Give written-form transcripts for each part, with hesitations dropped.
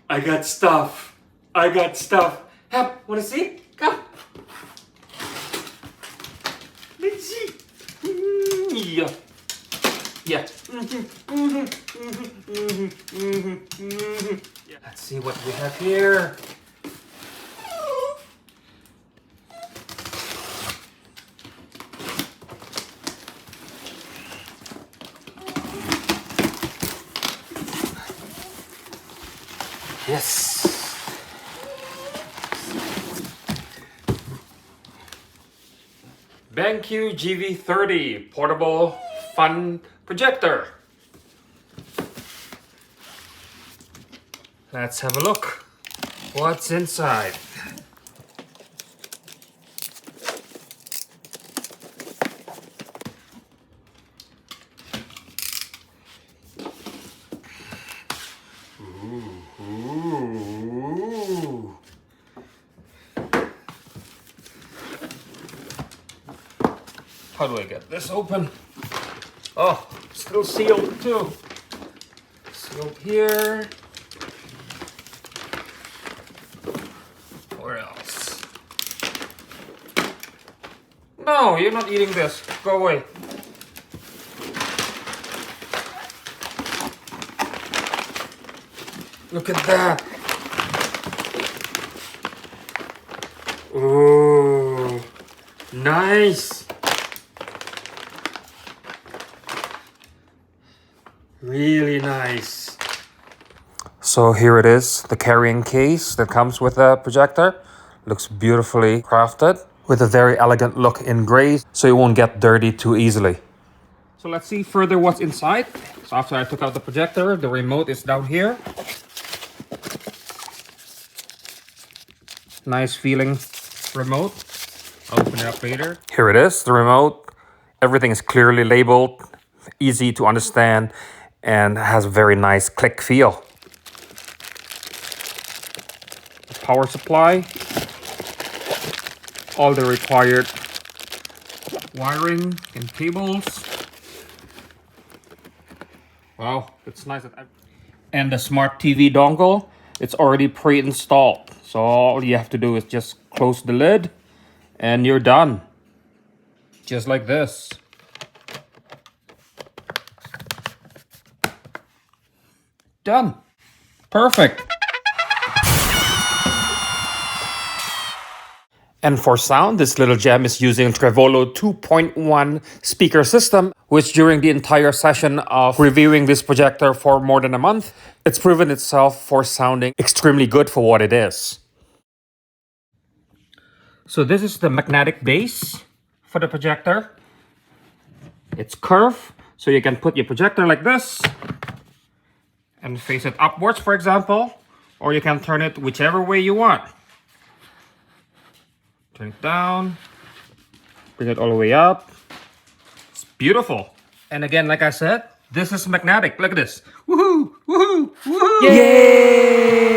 I got stuff. I got stuff. Hep, wanna see? Come. Let's see. Yeah. Yeah. Yeah. Let's see what we have here. Yes. BenQ GV30 portable fun projector. Let's have a look. What's inside? Ooh. How do I get this open? Oh, still sealed too. Sealed here. Where else? No, you're not eating this. Go away. Look at that. Ooh, nice. Really nice. So here it is, the carrying case that comes with the projector. Looks beautifully crafted with a very elegant look in gray, so it won't get dirty too easily. So let's see further what's inside. So after I took out the projector, the remote is down here. Nice feeling remote. I'll open it up later. Here it is, the remote. Everything is clearly labeled, easy to understand, and has a very nice click feel. Power supply. All the required wiring and cables. Wow, it's nice. And the smart TV dongle, it's already pre-installed. So all you have to do is just close the lid and you're done. Just like this. Done. Perfect. And for sound, this little gem is using Trevolo 2.1 speaker system, which during the entire session of reviewing this projector for more than a month, it's proven itself for sounding extremely good for what it is. So this is the magnetic base for the projector. It's curved, so you can put your projector like this and face it upwards, for example, or you can turn it whichever way you want. Turn it down, bring it all the way up. It's beautiful. And again, like I said, this is magnetic. Look at this. Woohoo! Woohoo! Woohoo! Yay!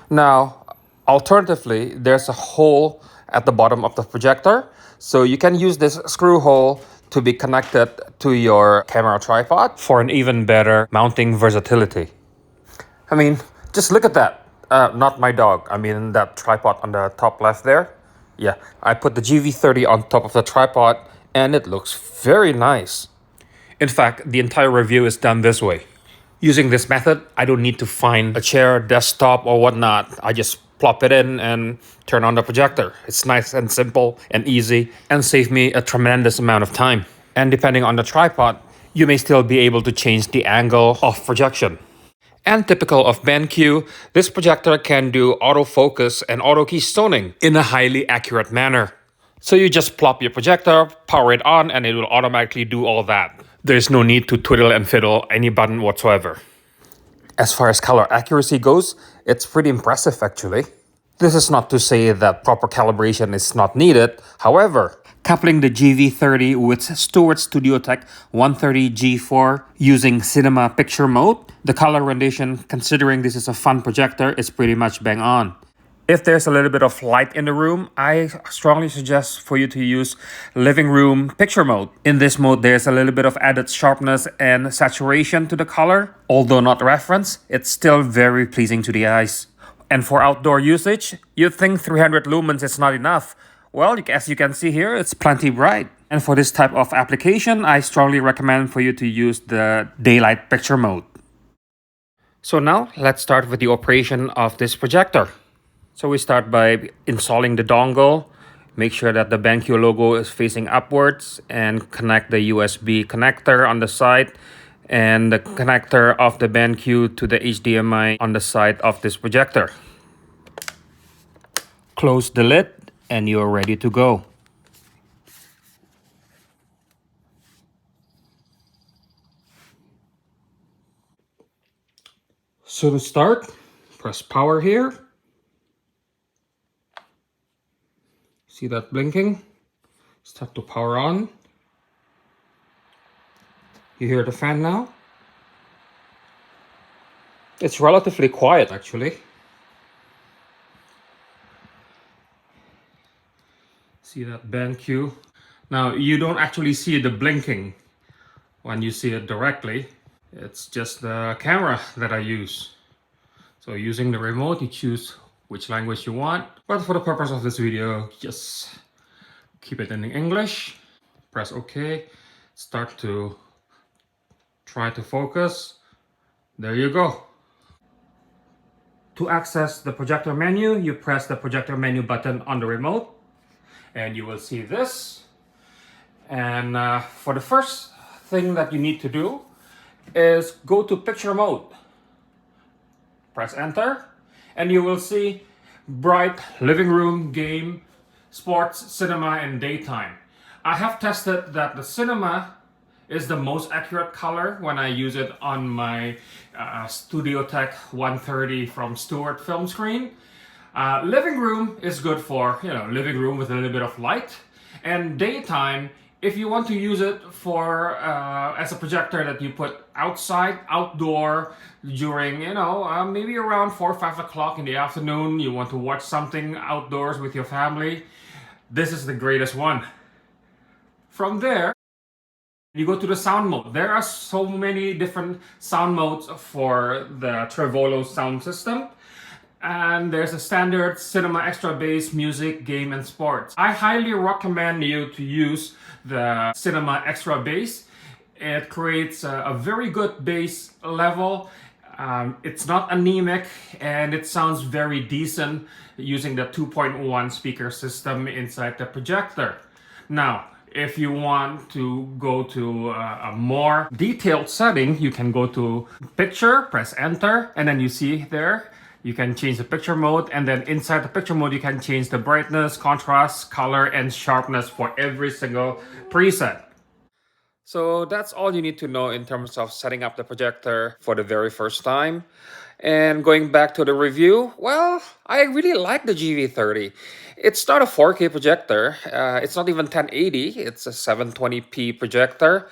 Now, alternatively, there's a hole at the bottom of the projector. So you can use this screw hole to be connected to your camera tripod for an even better mounting versatility. I mean, just look at that. Not my dog. I mean that tripod on the top left there. Yeah, I put the GV30 on top of the tripod and it looks very nice. In fact, the entire review is done this way. Using this method, I don't need to find a chair, desktop or whatnot. I just plop it in and turn on the projector. It's nice and simple and easy and save me a tremendous amount of time. And depending on the tripod, you may still be able to change the angle of projection. And typical of BenQ, this projector can do autofocus and auto keystoning in a highly accurate manner. So you just plop your projector, power it on, and it will automatically do all that. There's no need to twiddle and fiddle any button whatsoever. As far as color accuracy goes, it's pretty impressive actually. This is not to say that proper calibration is not needed. However, coupling the GV30 with Stewart Studio Tech 130G4 using cinema picture mode, the color rendition, considering this is a fun projector, is pretty much bang on. If there's a little bit of light in the room, I strongly suggest for you to use living room picture mode. In this mode, there's a little bit of added sharpness and saturation to the color. Although not reference, it's still very pleasing to the eyes. And for outdoor usage, you'd think 300 lumens is not enough. Well, as you can see here, it's plenty bright. And for this type of application, I strongly recommend for you to use the daylight picture mode. So now, let's start with the operation of this projector. So we start by installing the dongle, make sure that the BenQ logo is facing upwards, and connect the USB connector on the side and the connector of the BenQ to the HDMI on the side of this projector. Close the lid and you're ready to go. So to start, press power here. See that blinking? Start to power on. You hear the fan now? It's relatively quiet actually. See that BenQ? Now you don't actually see the blinking when you see it directly. It's just the camera that I use. So using the remote, you choose which language you want. But for the purpose of this video, just keep it in English. Press OK. Start to try to focus. There you go. To access the projector menu, you press the projector menu button on the remote. And you will see this. And for the first thing that you need to do is go to picture mode. Press enter and you will see bright living room, game, sports, cinema, and daytime. I have tested that the cinema is the most accurate color when I use it on my Studio Tech 130 from Stewart film screen. Living room is good for, living room with a little bit of light. And daytime, if you want to use it for as a projector that you put outside, outdoor, during, maybe around 4 or 5 o'clock in the afternoon, you want to watch something outdoors with your family, this is the greatest one. From there, you go to the sound mode. There are so many different sound modes for the Trevolo sound system. And there's a standard cinema extra bass, music, game, and sports. I highly recommend you to use the cinema extra bass. It creates a very good bass level. It's not anemic and it sounds very decent using the 2.1 speaker system inside the projector. Now, if you want to go to a more detailed setting, you can go to picture, press enter, and then you see there, you can change the picture mode, and then inside the picture mode, you can change the brightness, contrast, color, and sharpness for every single preset. So that's all you need to know in terms of setting up the projector for the very first time. And going back to the review, well, I really like the GV30. It's not a 4K projector. It's not even 1080. It's a 720p projector.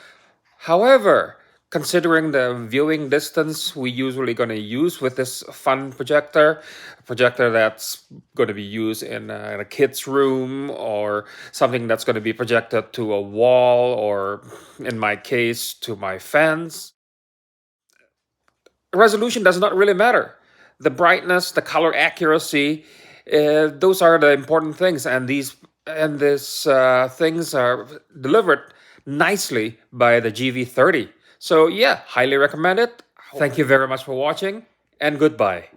However, considering the viewing distance we usually going to use with this fun projector, a projector that's going to be used in a kid's room or something that's going to be projected to a wall or, in my case, to my fence, resolution does not really matter. The brightness, the color accuracy, those are the important things, and these things are delivered nicely by the GV30. So yeah, highly recommend it. Thank you very much for watching, and goodbye.